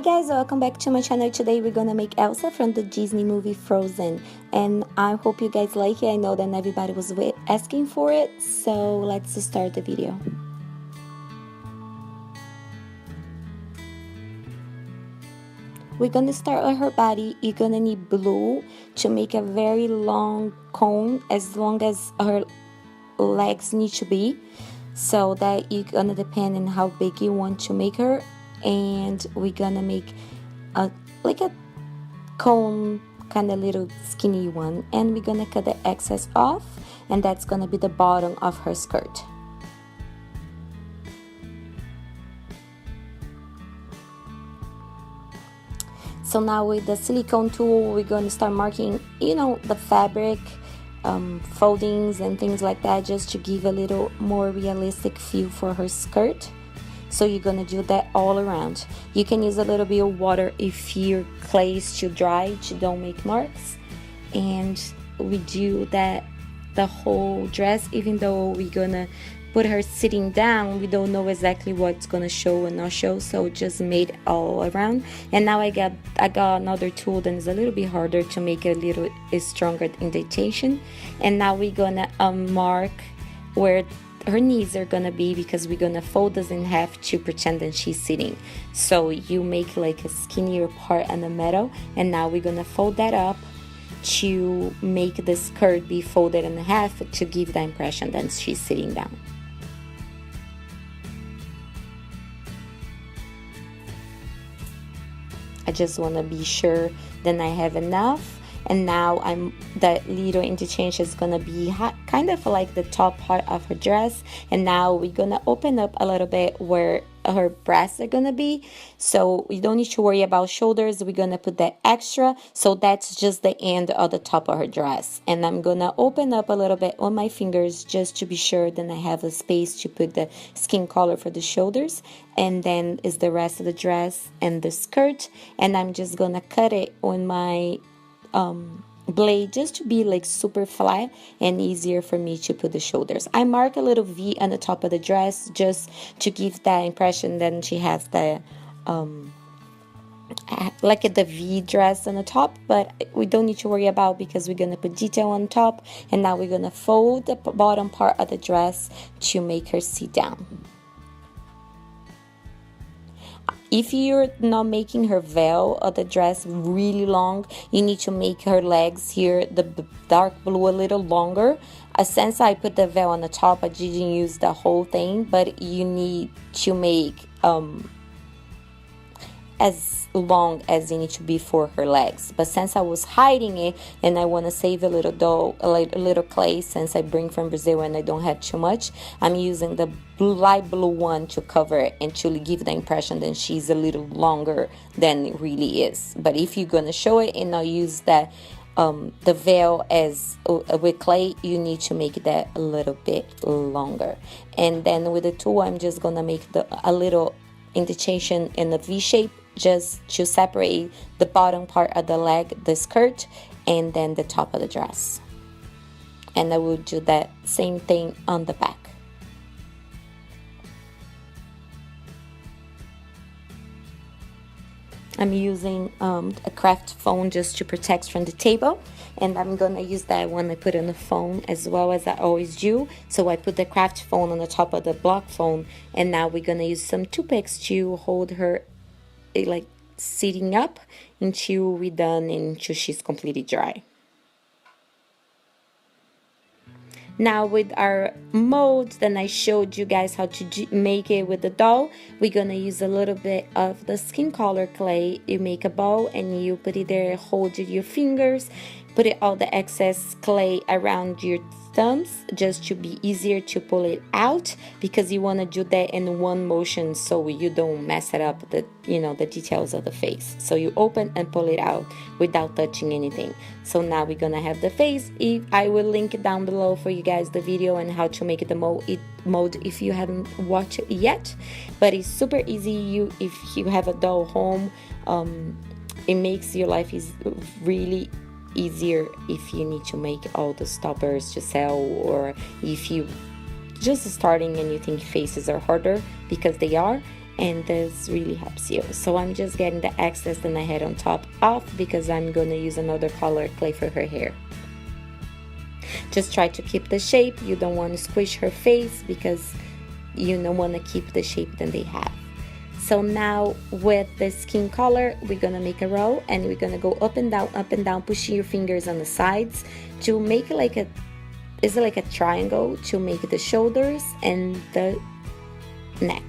guys, welcome back to my channel. Today we're gonna make Elsa from the Disney movie Frozen, and I hope you guys like it. I know that everybody was asking for it, so let's start the video. We're gonna start with her body. You're gonna need blue to make a very long cone, as long as her legs need to be, so that you're gonna depend on how big you want to make her. And we're gonna make like a cone, kind of little skinny one, and we're gonna cut the excess off, and that's gonna be the bottom of her skirt. So now with the silicone tool, we're gonna start marking, the fabric, foldings and things like that, just to give a little more realistic feel for her skirt. So you're gonna do that all around. You can use a little bit of water if your clay is too dry to don't make marks. And we do that the whole dress. Even though we're gonna put her sitting down, we don't know exactly what's gonna show and not show, so just made all around. And now I got another tool that is a little bit harder to make a little stronger indentation. And now we're gonna mark where her knees are gonna be, because we're gonna fold this in half to pretend that she's sitting. So you make like a skinnier part in the middle, and now we're gonna fold that up to make the skirt be folded in half to give the impression that she's sitting down. I just want to be sure that I have enough. And now that little interchange is gonna be kind of like the top part of her dress. And now we're gonna open up a little bit where her breasts are gonna be, so we don't need to worry about shoulders. We're gonna put that extra, so that's just the end of the top of her dress. And I'm gonna open up a little bit on my fingers just to be sure that I have a space to put the skin color for the shoulders. And then is the rest of the dress and the skirt, and I'm just gonna cut it on my blade, just to be like super flat and easier for me to put the shoulders. I mark a little V on the top of the dress just to give that impression that she has the like the V dress on the top, but we don't need to worry about, because we're gonna put detail on top. And now we're gonna fold the bottom part of the dress to make her sit down. If you're not making her veil or the dress really long, you need to make her legs here, the dark blue, a little longer. Since I put the veil on the top, I didn't use the whole thing, but you need to make as long as it needs to be for her legs. But since I was hiding it and I want to save a little dough, a little clay, since I bring from Brazil and I don't have too much, I'm using the light blue one to cover it and to give the impression that she's a little longer than it really is. But if you're gonna show it and not use that the veil as with clay, you need to make that a little bit longer. And then with the tool, I'm just gonna make a little indentation in the V shape, just to separate the bottom part of the leg, the skirt, and then the top of the dress. And I will do that same thing on the back. I'm using a craft phone just to protect from the table, and I'm gonna use that when I put on the phone as well, as I always do. So I put the craft phone on the top of the block phone, and now we're gonna use some toothpicks to hold her like sitting up until we're done, until she's completely dry. Now with our mold, then I showed you guys how to make it with the doll. We're gonna use a little bit of the skin color clay. You make a ball and you put it there, hold your fingers, put all the excess clay around your thumbs, just to be easier to pull it out, because you want to do that in one motion so you don't mess it up, the details of the face. So you open and pull it out without touching anything. So now we're gonna have the face. I will link it down below for you guys the video and how to make the mold if you haven't watched it yet. But it's super easy. If you have a doll home, it makes your life really easier if you need to make all the stoppers to sell, or if you just starting and you think faces are harder, because they are. and this really helps you. So I'm just getting the excess that I had on top off because I'm gonna use another color clay for her hair. Just try to keep the shape. You don't want to squish her face because you don't want to keep the shape that they have. So now with the skin color, we're gonna make a row and we're gonna go up and down, pushing your fingers on the sides to make it like a triangle to make the shoulders and the neck.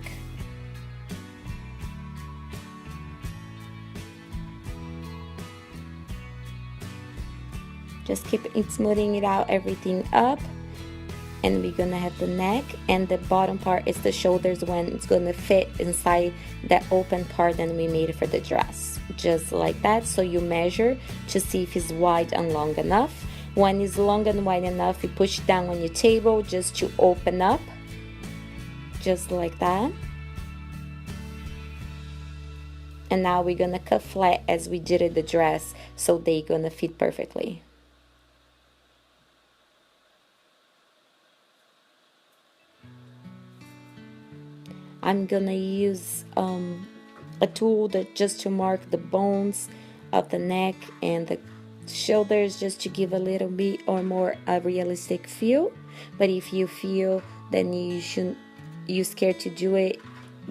Just keep it smoothing it out, everything up, and we're gonna have the neck, and the bottom part is the shoulders when it's gonna fit inside that open part that we made for the dress, just like that. So you measure to see if it's wide and long enough. When it's long and wide enough, you push down on your table just to open up, just like that. And now we're gonna cut flat as we did in the dress, so they're gonna fit perfectly. I'm gonna use a tool that just to mark the bones of the neck and the shoulders, just to give a little bit or more a realistic feel. But if you feel then you're scared to do it,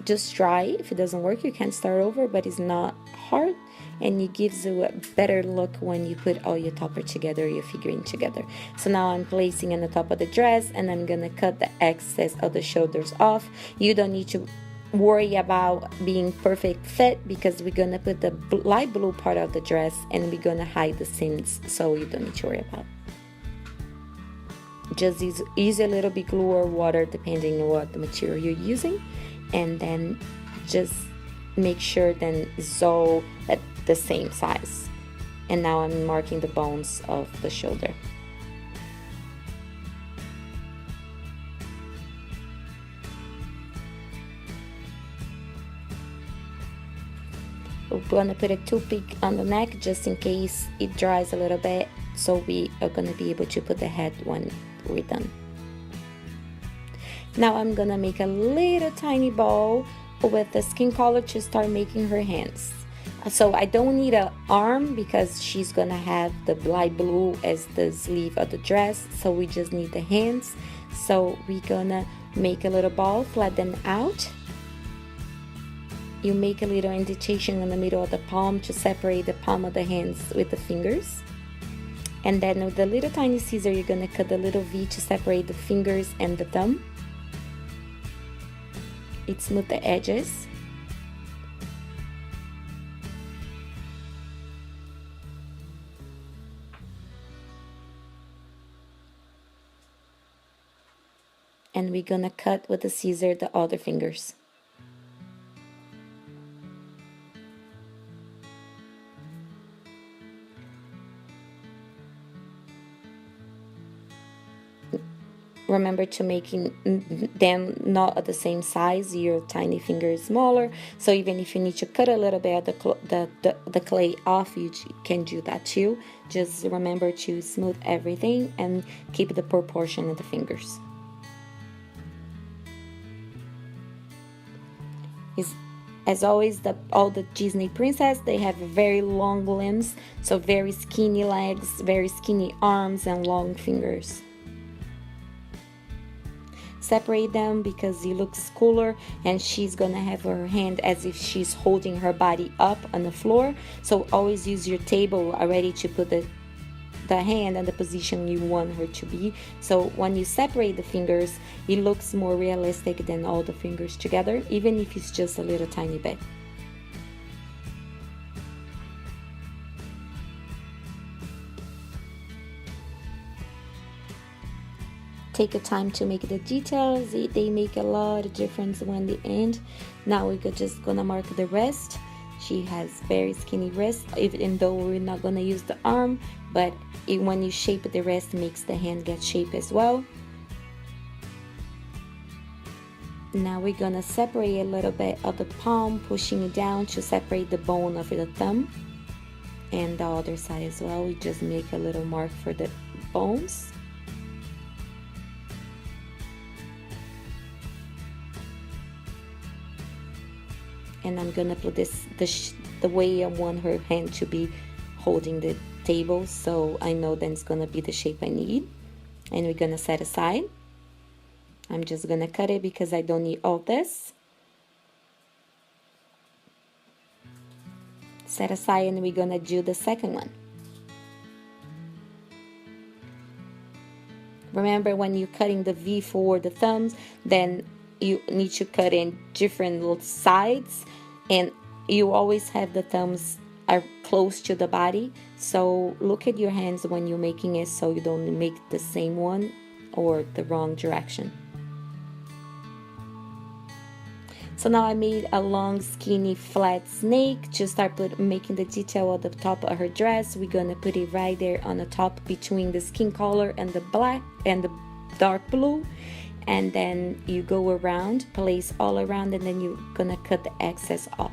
just try. If it doesn't work, you can start over, but it's not hard, and it gives you a better look when you put all your topper together, your figurine together. So now I'm placing on the top of the dress, and I'm gonna cut the excess of the shoulders off. You don't need to worry about being perfect fit because we're gonna put the light blue part of the dress and we're gonna hide the seams, so you don't need to worry about. Just use a little bit glue or water depending on what the material you're using, and then just make sure then it's all at the same size. And now I'm marking the bones of the shoulder. We're gonna put a toothpick on the neck just in case it dries a little bit, so we are gonna be able to put the head when we're done. Now I'm gonna make a little tiny ball with the skin color to start making her hands. So I don't need an arm because she's gonna have the light blue as the sleeve of the dress, so we just need the hands. So we're gonna make a little ball, flat them out. You make a little indentation in the middle of the palm to separate the palm of the hands with the fingers. And then with the little tiny scissor, you're gonna cut a little V to separate the fingers and the thumb. It smooth the edges. And we're gonna cut with the scissor the other fingers. Remember to making them not at the same size. Your tiny finger is smaller, so even if you need to cut a little bit of the clay off, you can do that too. Just remember to smooth everything and keep the proportion of the fingers. As always, all the Disney princess, they have very long limbs, so very skinny legs, very skinny arms, and long fingers. Separate them because it looks cooler, and she's gonna have her hand as if she's holding her body up on the floor. So always use your table already to put the hand in the position you want her to be. So when you separate the fingers, it looks more realistic than all the fingers together, even if it's just a little tiny bit. Take your time to make the details. They make a lot of difference when they end. Now we're just gonna mark the wrist. She has very skinny wrist, even though we're not gonna use the arm, but when you shape the wrist, it makes the hand get shape as well. Now we're gonna separate a little bit of the palm, pushing it down to separate the bone of the thumb, and the other side as well. We just make a little mark for the bones. and I'm gonna put this the way I want her hand to be holding the table, so I know then it's gonna be the shape I need. And we're gonna set aside. I'm just gonna cut it because I don't need all this. Set aside, and we're gonna do the second one. Remember, when you're cutting the V for the thumbs, then you need to cut in different little sides, and you always have the thumbs are close to the body. So look at your hands when you're making it, so you don't make the same one or the wrong direction. So now I made a long, skinny, flat snake to start making the detail at the top of her dress. We're gonna put it right there on the top between the skin color and the black and the dark blue. And then you go around, place all around, and then you're gonna cut the excess off.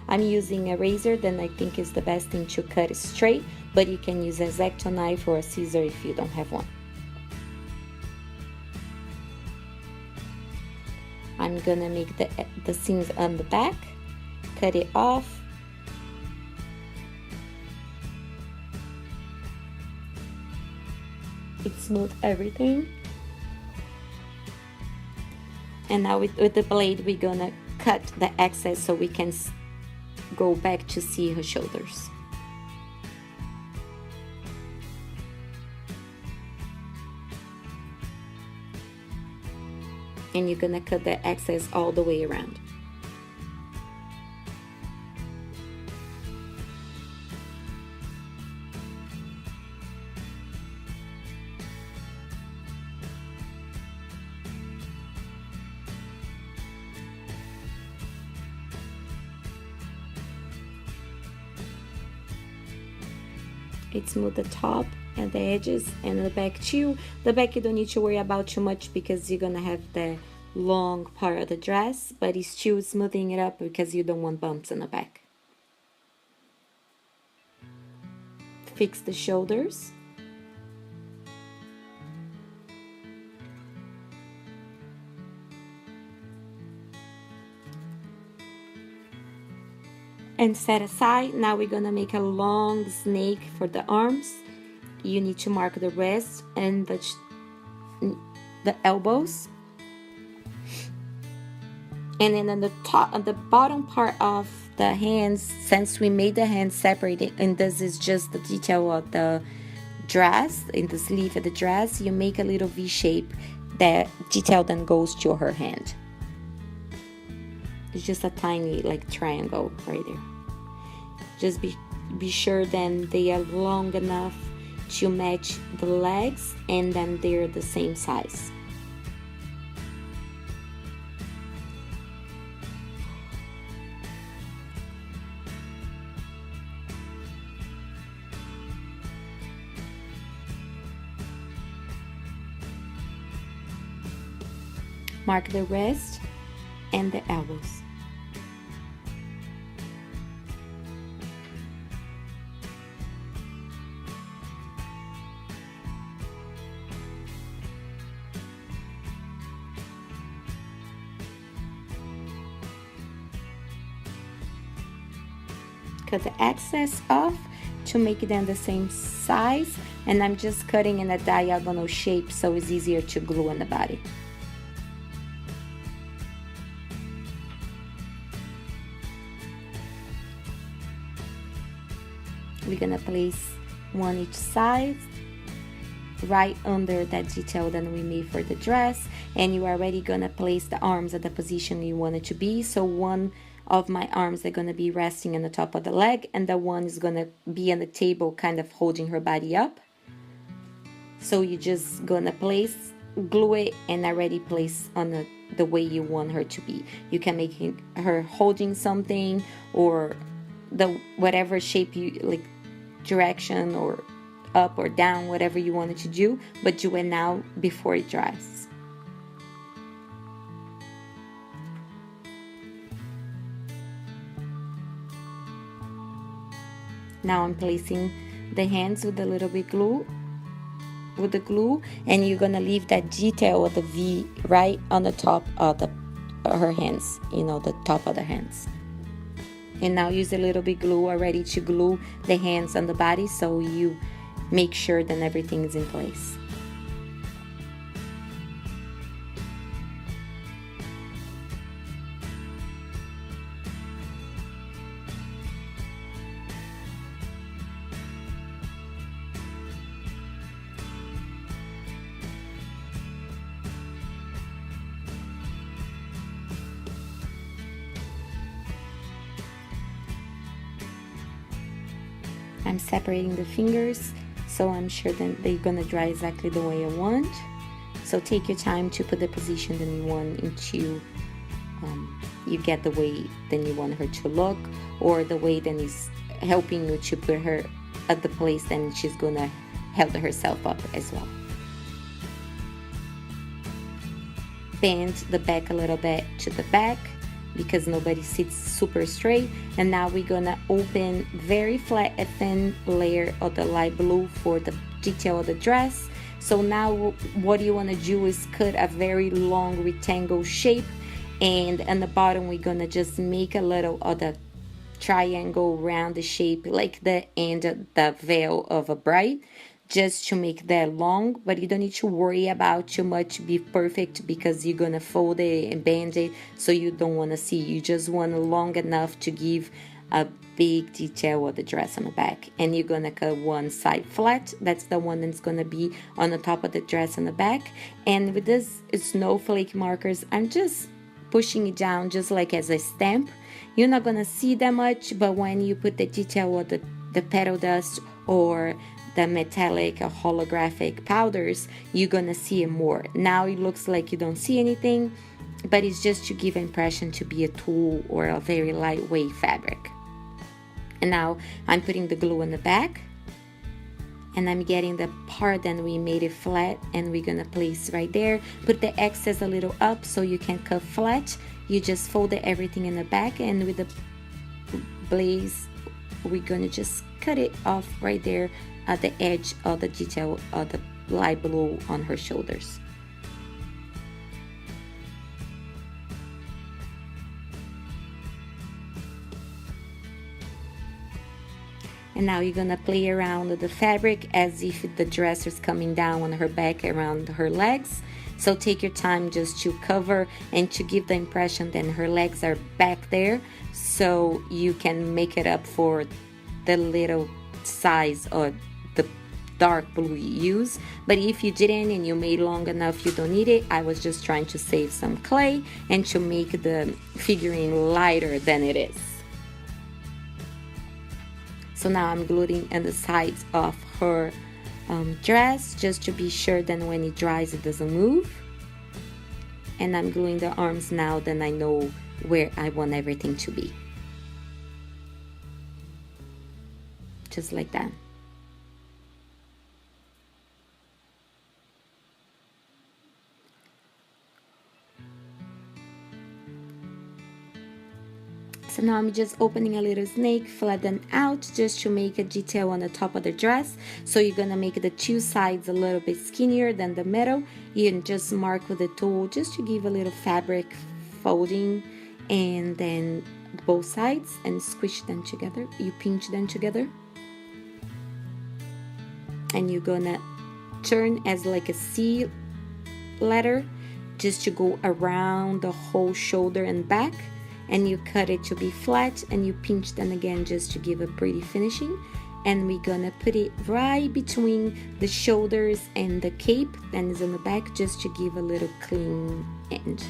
I'm using a razor, then I think is the best thing to cut it straight, but you can use a X-Acto knife or a scissor if you don't have one. I'm gonna make the seams on the back, cut it off. It smooth everything. And now with the blade, we're gonna cut the excess so we can go back to see her shoulders. And you're gonna cut the excess all the way around. It smooth the top and the edges and the back too. The back you don't need to worry about too much because you're gonna have the long part of the dress, but it's still smoothing it up because you don't want bumps in the back. Fix the shoulders. And set aside. Now we're gonna make a long snake for the arms. You need to mark the wrist and the elbows. And then on the top, on the bottom part of the hands, since we made the hands separated, and this is just the detail of the dress, in the sleeve of the dress, you make a little V shape. That detail then goes to her hand. It's just a tiny like triangle right there. Just be sure then they are long enough to match the legs, and then they're the same size. Mark the wrist and the elbows. Cut the excess off to make it then the same size, and I'm just cutting in a diagonal shape so it's easier to glue on the body. We're gonna place one each side right under that detail that we made for the dress, and you are already gonna place the arms at the position you want it to be. So one of my arms are gonna be resting on the top of the leg, and the one is gonna be on the table kind of holding her body up. So you're just gonna place, glue it, and already place on the way you want her to be. You can make her holding something, or the whatever shape you like, direction or up or down, whatever you wanted to do, but do it now before it dries. Now I'm placing the hands with a little bit glue, with the glue, and you're gonna leave that detail of the V right on the top of her hands, you know, the top of the hands. And now use a little bit glue already to glue the hands on the body, so you make sure that everything is in place. I'm separating the fingers, so I'm sure that they're gonna dry exactly the way I want. So take your time to put the position that you want into, you get the way that you want her to look, or the way that is helping you to put her at the place then she's gonna hold herself up as well. Bend the back a little bit to the back, because nobody sits super straight. And now we're gonna open very flat a thin layer of the light blue for the detail of the dress. So now what you want to do is cut a very long rectangle shape, and on the bottom we're gonna just make a little of the triangle around the shape, like the end of the veil of a bride, just to make that long. But you don't need to worry about too much be perfect, because you're gonna fold it and bend it, so you don't want to see. You just want long enough to give a big detail of the dress on the back. And you're gonna cut one side flat, that's the one that's gonna be on the top of the dress on the back. And with this snowflake markers, I'm just pushing it down just like as a stamp. You're not gonna see that much, but when you put the detail of the petal dust or the metallic or holographic powders, you're gonna see it more. Now it looks like you don't see anything, but it's just to give impression to be a tulle or a very lightweight fabric. And now I'm putting the glue in the back, and I'm getting the part that we made it flat, and we're gonna place right there. Put the excess a little up so you can cut flat. You just fold everything in the back, and with the blaze we're gonna just cut it off right there at the edge of the detail of the light blue on her shoulders. And now you're gonna play around with the fabric as if the dress is coming down on her back around her legs. So take your time just to cover and to give the impression that her legs are back there, so you can make it up for the little size of the dark blue you use. But if you didn't and you made long enough, you don't need it. I was just trying to save some clay and to make the figurine lighter than it is. So now I'm gluing on the sides of her dress, just to be sure that when it dries it doesn't move. And I'm gluing the arms now, then I know where I want everything to be. Just like that. So now I'm just opening a little snake, flatten out just to make a detail on the top of the dress. So you're gonna make the two sides a little bit skinnier than the middle. You can just mark with the tool just to give a little fabric folding, and then both sides, and squish them together. You pinch them together, and you're gonna turn as like a C letter just to go around the whole shoulder and back. And you cut it to be flat, and you pinch them again just to give a pretty finishing. And we're gonna put it right between the shoulders and the cape that is on the back, just to give a little clean end.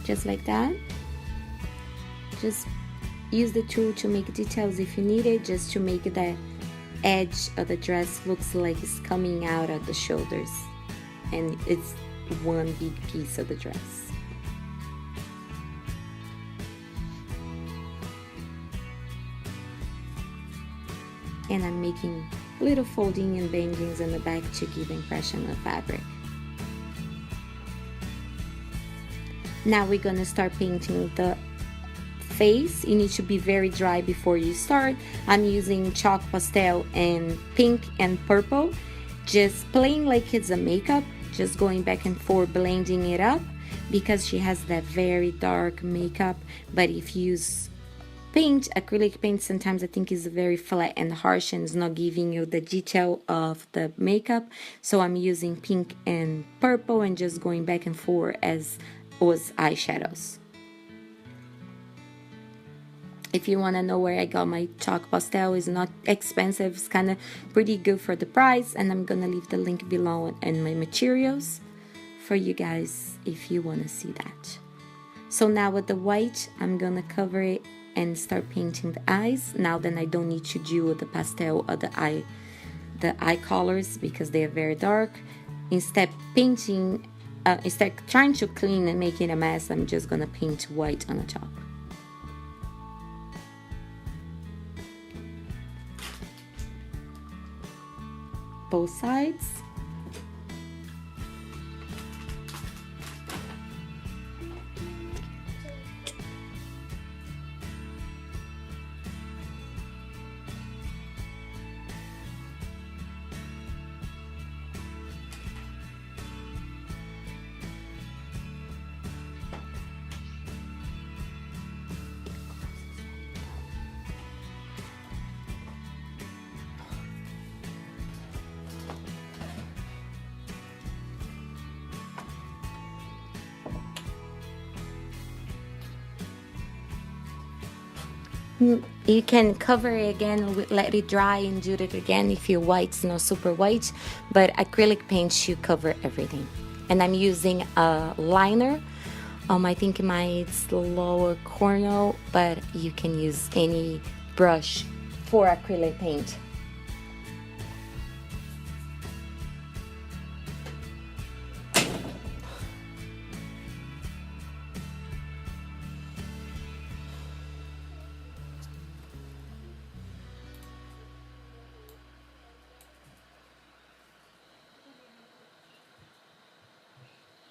Just like that. Just use the tool to make details if you need it, just to make the edge of the dress looks like it's coming out of the shoulders, and it's one big piece of the dress. And I'm making little folding and bangings in the back to give the impression of fabric. Now we're gonna start painting the face. You need to be very dry before you start. I'm using chalk pastel and pink and purple, just playing like it's a makeup, just going back and forth blending it up, because she has that very dark makeup. But if you use paint, acrylic paint, sometimes I think is very flat and harsh and is not giving you the detail of the makeup. So I'm using pink and purple and just going back and forth as was eyeshadows. If you want to know where I got my chalk pastel, it's not expensive, it's kind of pretty good for the price, and I'm gonna leave the link below in my materials for you guys if you want to see that. So now with the white, I'm gonna cover it and start painting the eyes. Now then I don't need to do the pastel or the eye colors because they are very dark. Instead trying to clean and making a mess, I'm just gonna paint white on the top. Both sides. You can cover it again, let it dry and do it again if your white's not super white, but acrylic paint should cover everything. And I'm using a liner. I think mine's lower corner, but you can use any brush for acrylic paint.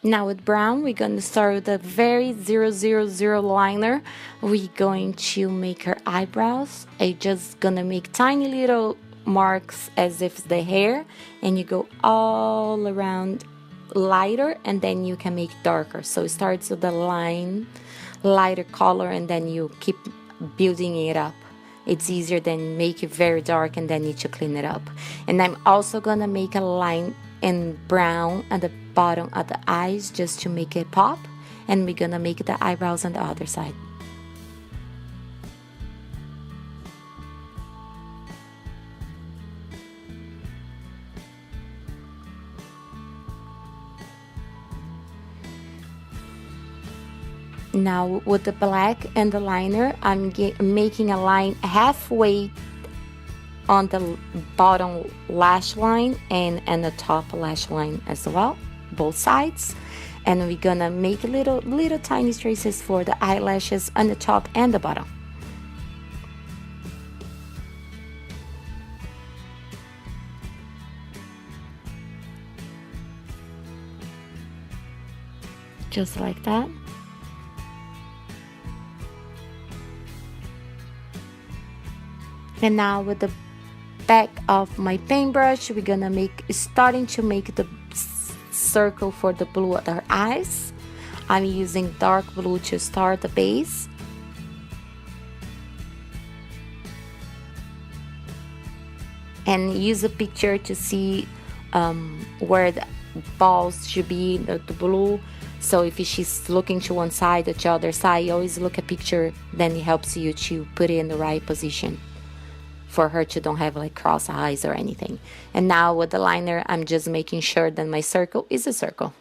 Now with brown, we're going to start with a very 000 liner. We're going to make her eyebrows. I'm just going to make tiny little marks as if it's the hair. And you go all around lighter and then you can make darker. So it starts with the line, lighter color, and then you keep building it up. It's easier than make it very dark and then need to clean it up. And I'm also going to make a line in brown at the bottom of the eyes just to make it pop, and we're gonna make the eyebrows on the other side. Now with the black and the liner, I'm making a line halfway on the bottom lash line and the top lash line as well, both sides. And we're gonna make little tiny traces for the eyelashes on the top and the bottom. Just like that. And now with the back of my paintbrush, we're gonna starting to make the circle for the blue at her eyes. I'm using dark blue to start the base. And use a picture to see where the balls should be, the blue. So if she's looking to one side or to other side, you always look at picture, then it helps you to put it in the right position for her to don't have like cross eyes or anything. And now with the liner, I'm just making sure that my circle is a circle.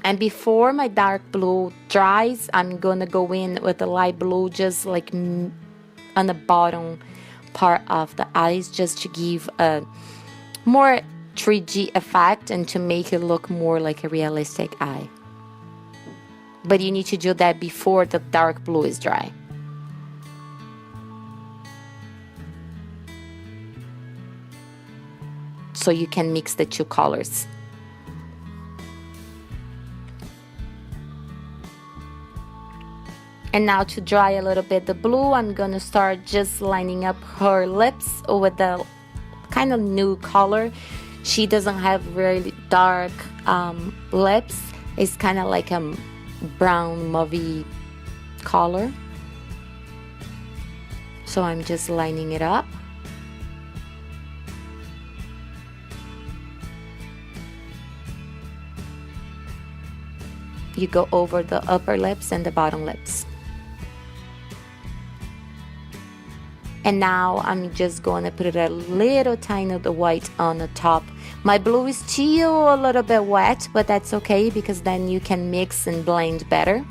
And before my dark blue dries, I'm gonna go in with the light blue just like on the bottom part of the eyes, just to give a more 3D effect and to make it look more like a realistic eye. But you need to do that before the dark blue is dry. so you can mix the two colors. And now to dry a little bit the blue, I'm gonna start just lining up her lips with the kind of new color. She doesn't have really dark lips. It's kind of like a brown mauvey color. So I'm just lining it up. You go over the upper lips and the bottom lips. And now I'm just going to put a little tiny of the white on the top. My blue is still a little bit wet, but that's okay because then you can mix and blend better.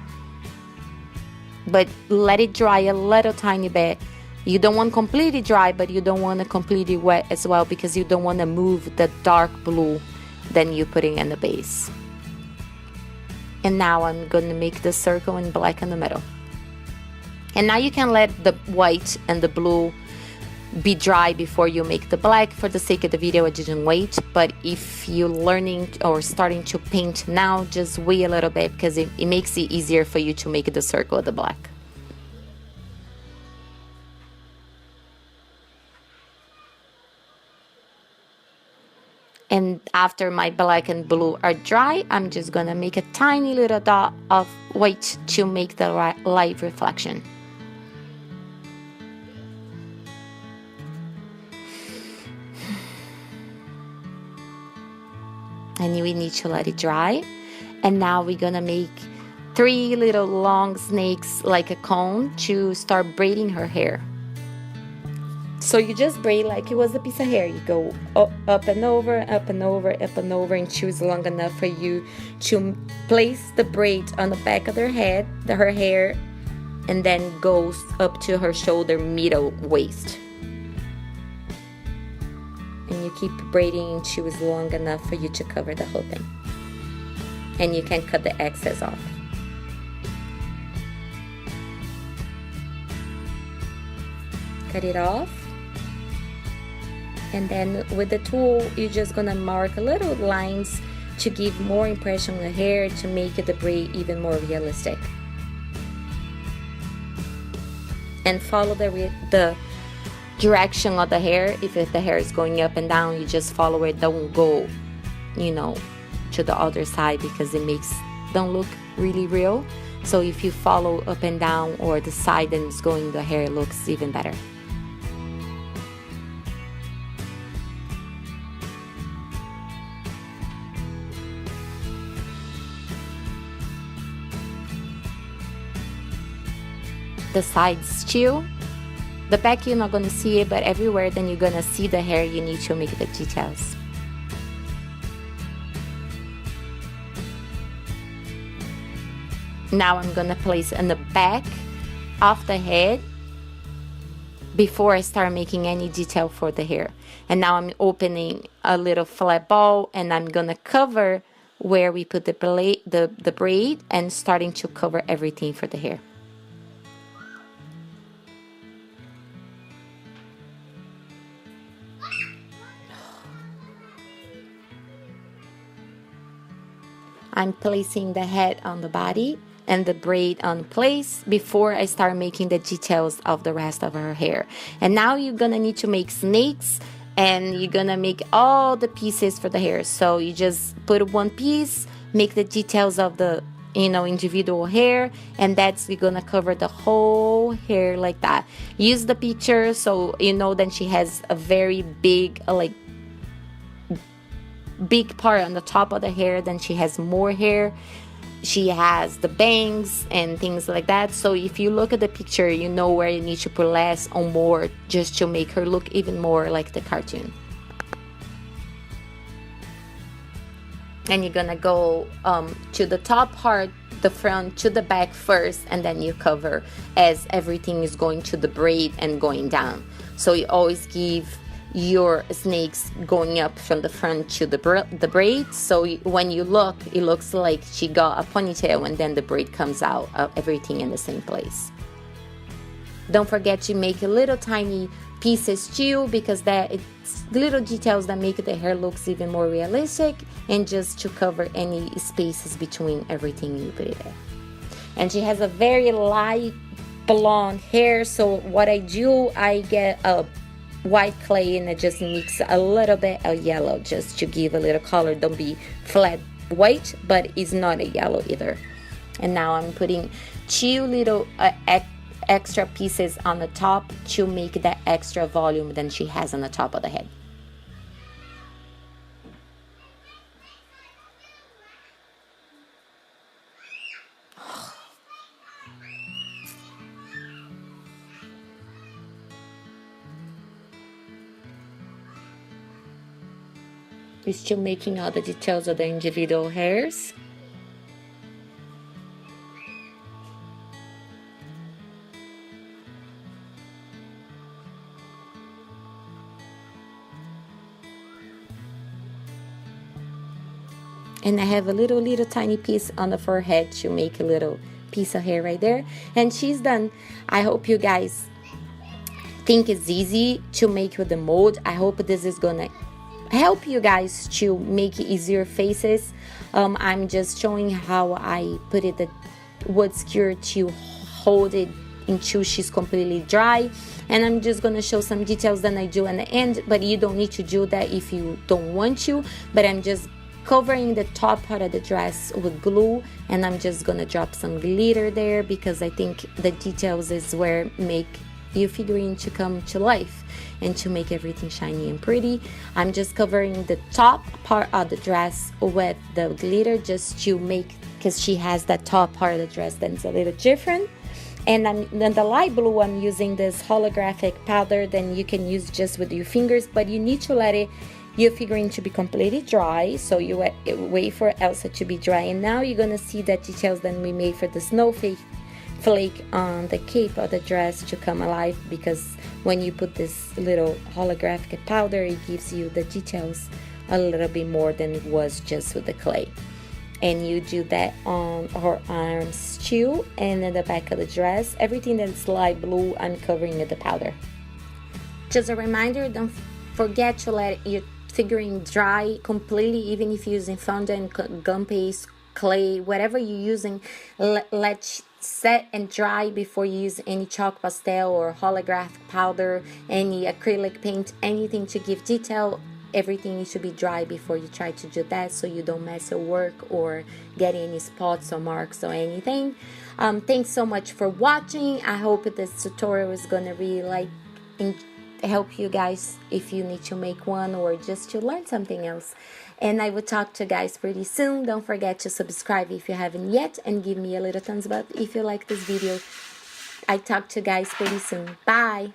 But let it dry a little tiny bit. You don't want completely dry, but you don't want it completely wet as well because you don't want to move the dark blue then you're putting in the base. And now I'm going to make the circle in black in the middle. And now you can let the white and the blue be dry before you make the black. For the sake of the video, I didn't wait. But if you're learning or starting to paint now, just wait a little bit because it makes it easier for you to make the circle of the black. And after my black and blue are dry, I'm just gonna make a tiny little dot of white to make the light reflection. And we need to let it dry. And now we're gonna make 3 little long snakes like a cone to start braiding her hair. So you just braid like it was a piece of hair. You go up and over, up and over, up and over until it's long enough for you to place the braid on the back of her head, her hair, and then goes up to her shoulder, middle, waist. And you keep braiding until it's long enough for you to cover the whole thing. And you can cut the excess off. Cut it off. And then with the tool, you're just gonna mark little lines to give more impression on the hair to make the braid even more realistic. And follow the direction of the hair. If the hair is going up and down, you just follow it. Don't go, to the other side because it don't look really real. So if you follow up and down or the side and it's going, the hair looks even better. The sides too. The back you're not going to see it, but everywhere then you're going to see the hair, you need to make the details. Now I'm going to place in the back of the head before I start making any detail for the hair. And now I'm opening a little flat ball and I'm going to cover where we put the braid and starting to cover everything for the hair. I'm placing the head on the body and the braid on place before I start making the details of the rest of her hair. And now you're gonna need to make snakes and you're gonna make all the pieces for the hair. So you just put one piece, make the details of the individual hair, and you're gonna cover the whole hair like that. Use the picture so that she has a very big big part on the top of the hair, then she has more hair, she has the bangs and things like that. So if you look at the picture, you know where you need to put less or more just to make her look even more like the cartoon. And you're gonna go to the top part, the front to the back first, and then you cover as everything is going to the braid and going down. So you always give your snakes going up from the front to the braid, so when you look, it looks like she got a ponytail and then the braid comes out, everything in the same place. Don't forget to make little tiny pieces too, because that it's little details that make the hair looks even more realistic, and just to cover any spaces between everything you put it there. And she has a very light blonde hair, so what I do, I get a white clay and I just mix a little bit of yellow just to give a little color. Don't be flat white, but it's not a yellow either. And now I'm putting 2 little extra pieces on the top to make that extra volume than she has on the top of the head. We're still making all the details of the individual hairs. And I have a little tiny piece on the forehead to make a little piece of hair right there. And she's done. I hope you guys think it's easy to make with the mold. I hope this is gonna help you guys to make easier faces. I'm just showing how I put it the wood skewer to hold it until she's completely dry, and I'm just gonna show some details that I do at the end, but you don't need to do that if you don't want to. But I'm just covering the top part of the dress with glue, and I'm just gonna drop some glitter there because I think the details is where make your figurine to come to life and to make everything shiny and pretty. I'm just covering the top part of the dress with the glitter just to make, because she has that top part of the dress that's a little different. And then the light blue, I'm using this holographic powder. Then you can use just with your fingers, but you need to let your figurine to be completely dry. So you wait for Elsa to be dry, and now you're gonna see that details that we made for the snowflake on the cape of the dress to come alive, because when you put this little holographic powder, it gives you the details a little bit more than it was just with the clay. And you do that on her arms too, and in the back of the dress. Everything that's light blue, I'm covering with the powder. Just a reminder, don't forget to let your figurine dry completely, even if you're using fondant, gum paste, clay, whatever you're using. Let set and dry before you use any chalk pastel or holographic powder, any acrylic paint, anything to give detail. Everything needs to be dry before you try to do that, so you don't mess your work or get any spots or marks or anything. Thanks so much for watching. I hope this tutorial is gonna really help you guys if you need to make one or just to learn something else. And I will talk to you guys pretty soon. Don't forget to subscribe if you haven't yet, and give me a little thumbs up if you like this video. I talk to you guys pretty soon. Bye.